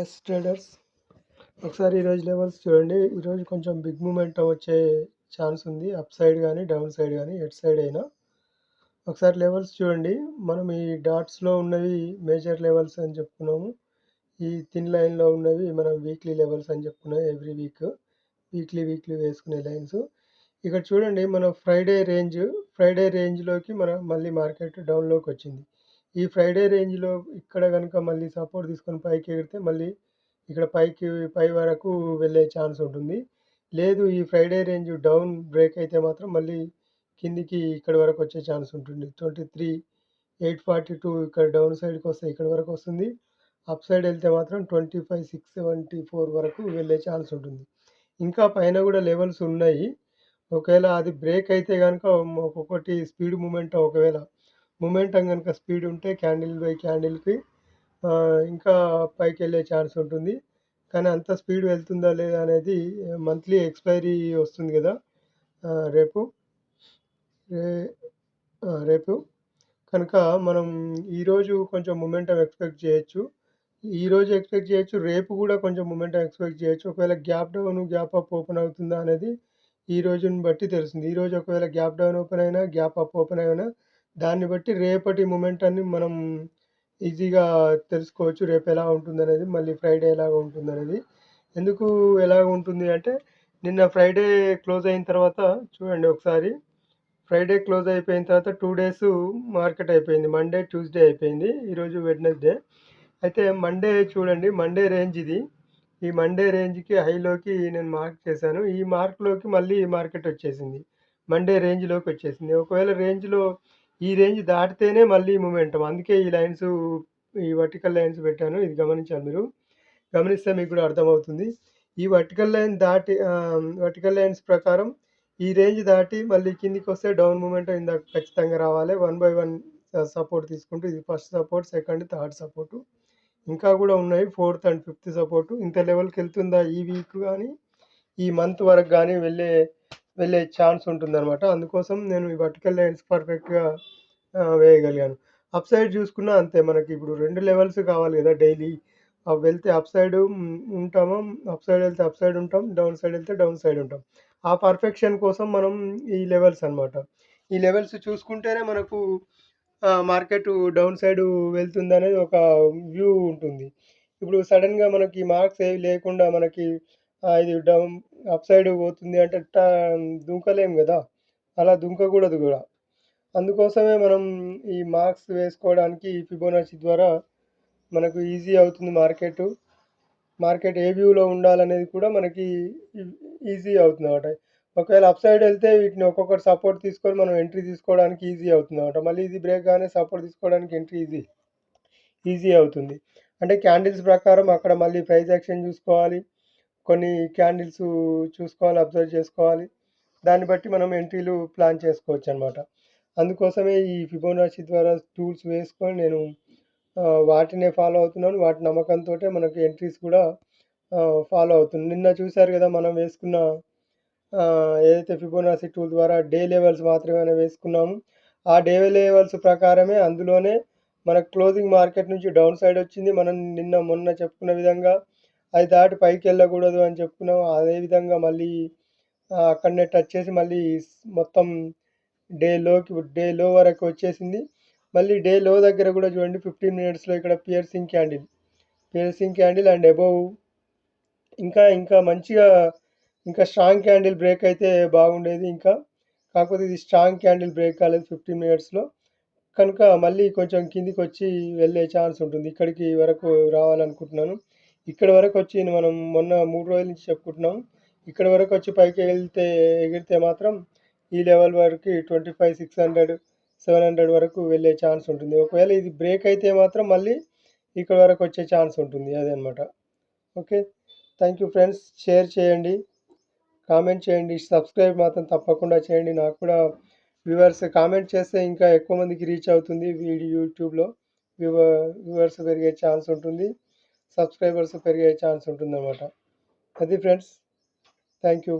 Yes traders, ఒకసారి ఈరోజు levels చూడండి. ఈరోజు కొంచెం బిగ్ మూమెంటం వచ్చే ఛాన్స్ ఉంది. అప్ సైడ్ కానీ డౌన్ సైడ్ కానీ ఎట్ సైడ్ అయినా. ఒకసారి లెవెల్స్ చూడండి. మనం ఈ డాట్స్లో ఉన్నవి మేజర్ లెవెల్స్ అని చెప్పుకున్నాము. ఈ థిన్ లైన్లో ఉన్నవి మనం వీక్లీ లెవెల్స్ అని చెప్పుకున్నాం. ఎవ్రీ వీక్లీ వేసుకునే లైన్స్. ఇక్కడ చూడండి, మన ఫ్రైడే రేంజ్లోకి మనం మళ్ళీ మార్కెట్ డౌన్లోకి వచ్చింది. ఈ ఫ్రైడే రేంజ్లో ఇక్కడ కనుక మళ్ళీ సపోర్ట్ తీసుకొని పైకి ఎగిరితే మళ్ళీ ఇక్కడ పై వరకు వెళ్ళే ఛాన్స్ ఉంటుంది. లేదు, ఈ ఫ్రైడే రేంజ్ డౌన్ బ్రేక్ అయితే మాత్రం మళ్ళీ కిందికి ఇక్కడ వరకు వచ్చే ఛాన్స్ ఉంటుంది. 23,842 ఇక్కడ డౌన్ సైడ్కి వస్తే ఇక్కడ వరకు వస్తుంది. అప్ సైడ్ వెళ్తే మాత్రం 25,674 వరకు వెళ్ళే ఛాన్స్ ఉంటుంది. ఇంకా పైన కూడా లెవెల్స్ ఉన్నాయి. ఒకవేళ అది బ్రేక్ అయితే కనుక ఒక్కొక్కటి స్పీడ్ ఒకవేళ మూమెంటం కనుక స్పీడ్ ఉంటే క్యాండిల్ బై క్యాండిల్కి ఇంకా పైకి వెళ్ళే ఛాన్స్ ఉంటుంది. కానీ అంత స్పీడ్ వెళ్తుందా లేదా అనేది మంత్లీ ఎక్స్పైరీ వస్తుంది కదా రేపు కనుక మనం ఈరోజు కొంచెం మూమెంటం ఎక్స్పెక్ట్ చేయొచ్చు. రేపు కూడా కొంచెం మూమెంటం ఎక్స్పెక్ట్ చేయొచ్చు. ఒకవేళ gap down gap up open అవుతుందా అనేది ఈ రోజుని బట్టి తెలుస్తుంది. ఈరోజు ఒకవేళ గ్యాప్ డౌన్ ఓపెన్ అయినా గ్యాప్ అప్ ఓపెన్ అయినా దాన్ని బట్టి రేపటి మూమెంటాన్ని మనం ఈజీగా తెలుసుకోవచ్చు. రేపు ఎలా ఉంటుందనేది, మళ్ళీ ఫ్రైడే ఎలాగ ఉంటుందనేది. ఎందుకు ఎలాగ ఉంటుంది అంటే, నిన్న ఫ్రైడే క్లోజ్ అయిన తర్వాత చూడండి ఒకసారి. ఫ్రైడే క్లోజ్ అయిపోయిన తర్వాత 2 డేస్ మార్కెట్ అయిపోయింది. మండే, ట్యూస్డే అయిపోయింది. ఈరోజు వెడ్నెస్డే. అయితే మండే చూడండి, మండే రేంజ్ ఇది. ఈ మండే రేంజ్కి హైలోకి నేను మార్క్ చేశాను. ఈ మార్క్లోకి మళ్ళీ మార్కెట్ వచ్చేసింది. మండే రేంజ్లోకి వచ్చేసింది. ఒకవేళ ఈ రేంజ్ దాటితేనే మళ్ళీ మూమెంటం. అందుకే ఈ లైన్స్, ఈ వర్టికల్ లైన్స్ పెట్టాను. ఇది గమనించాలి మీరు. గమనిస్తే మీకు కూడా అర్థమవుతుంది. ఈ వర్టికల్ లైన్స్ ప్రకారం ఈ రేంజ్ దాటి మళ్ళీ కిందికి వస్తే డౌన్ మూమెంటం ఇందాక ఖచ్చితంగా రావాలి. 1 by 1 సపోర్ట్ తీసుకుంటూ, ఇది first support, second, third support, ఇంకా కూడా ఉన్నాయి 4th and 5th సపోర్టు. ఇంత లెవెల్కి వెళ్తుందా ఈ వీక్ కానీ ఈ మంత్ వరకు కానీ వెళ్ళే ఛాన్స్ ఉంటుందన్నమాట. అందుకోసం నేను ఈ వర్టికల్ లైన్స్ పర్ఫెక్ట్గా వేయగలిగాను. అప్ సైడ్ చూసుకున్నా అంతే. మనకి ఇప్పుడు 2 లెవెల్స్ కావాలి కదా డైలీ. వెళ్తే అప్ సైడ్ ఉంటాము, అప్ సైడ్ వెళ్తే అప్ సైడ్ ఉంటాం, డౌన్ సైడ్ వెళ్తే డౌన్ సైడ్ ఉంటాం. ఆ పర్ఫెక్షన్ కోసం మనం ఈ లెవెల్స్ అనమాట. ఈ లెవెల్స్ చూసుకుంటేనే మనకు మార్కెట్ డౌన్ సైడ్ వెళ్తుందనేది ఒక వ్యూ ఉంటుంది. ఇప్పుడు సడన్గా మనకి మార్క్స్ ఏవి లేకుండా మనకి ఇది డౌన్ అప్ సైడ్ పోతుంది అంటే దుంకలేం కదా, అలా దుంకకూడదు కూడా. అందుకోసమే మనం ఈ మార్క్స్ వేసుకోవడానికి ఈ ఫిబోనాచి ద్వారా మనకు ఈజీ అవుతుంది. మార్కెట్ ఏ వ్యూలో ఉండాలనేది కూడా మనకి ఈజీ అవుతుంది అన్నమాట. ఒకవేళ అప్ సైడ్ వెళ్తే వీటిని ఒక్కొక్కటి సపోర్ట్ తీసుకొని మనం ఎంట్రీ తీసుకోవడానికి ఈజీ అవుతుంది అన్నమాట. మళ్ళీ ఇది బ్రేక్ కానీ సపోర్ట్ తీసుకోవడానికి ఎంట్రీ ఈజీ అవుతుంది. అంటే క్యాండిల్స్ ప్రకారం అక్కడ మళ్ళీ ప్రైస్ యాక్షన్ చూసుకోవాలి, కొన్ని క్యాండిల్స్ చూసుకోవాలి, అబ్జర్వ్ చేసుకోవాలి. దాన్ని బట్టి మనం ఎంట్రీలు ప్లాన్ చేసుకోవచ్చు అనమాట. అందుకోసమే ఈ ఫిబోనాచి ద్వారా టూల్స్ వేసుకొని నేను వాటినే ఫాలో అవుతున్నాను. వాటి నమ్మకంతో మనకి ఎంట్రీస్ కూడా ఫాలో అవుతుంది. నిన్న చూశారు కదా, మనం వేసుకున్న ఏదైతే ఫిబోనాచి టూల్ ద్వారా డే లెవెల్స్ మాత్రమే వేసుకున్నాము. ఆ డే లెవెల్స్ ప్రకారమే అందులోనే మనకు క్లోజింగ్ మార్కెట్ నుంచి డౌన్ సైడ్ వచ్చింది. మనం మొన్న చెప్పుకున్న విధంగా అది దాటి పైకి వెళ్ళకూడదు అని చెప్పుకున్నాం. అదేవిధంగా మళ్ళీ అక్కడనే టచ్ చేసి మళ్ళీ మొత్తం డే లో వరకు వచ్చేసింది. మళ్ళీ డే లో దగ్గర కూడా చూడండి, 15 minutesలో ఇక్కడ పియర్సింగ్ క్యాండిల్ అండ్ అబోవ్ ఇంకా మంచిగా, ఇంకా స్ట్రాంగ్ క్యాండిల్ బ్రేక్ అయితే బాగుండేది. కాకపోతే ఇది స్ట్రాంగ్ క్యాండిల్ బ్రేక్ కాలేదు 15 minutesలో. కనుక మళ్ళీ కొంచెం కిందికి వచ్చి వెళ్ళే ఛాన్స్ ఉంటుంది. ఇక్కడికి వరకు రావాలనుకుంటున్నాను. ఇక్కడ వరకు వచ్చి మనం మొన్న 3 రోజుల నుంచి చెప్పుకుంటున్నాం. ఇక్కడ వరకు వచ్చి పైకి ఎగిరితే మాత్రం ఈ లెవెల్ వరకు 25,600, 700 వరకు వెళ్ళే ఛాన్స్ ఉంటుంది. ఒకవేళ ఇది బ్రేక్ అయితే మాత్రం మళ్ళీ ఇక్కడ వరకు వచ్చే ఛాన్స్ ఉంటుంది. అదనమాట. Okay, thank you friends. Share చేయండి, కామెంట్ చేయండి, సబ్స్క్రైబ్ మాత్రం తప్పకుండా చేయండి. నాకు కూడా వ్యూవర్స్ కామెంట్ చేస్తే ఇంకా ఎక్కువ మందికి రీచ్ అవుతుంది. యూట్యూబ్లో వ్యూవర్స్ పెరిగే ఛాన్స్ ఉంటుంది, సబ్స్క్రైబర్స్ పెరిగే ఛాన్స్ ఉంటుంది అన్నమాట. అది ఫ్రెండ్స్, థ్యాంక్ యూ.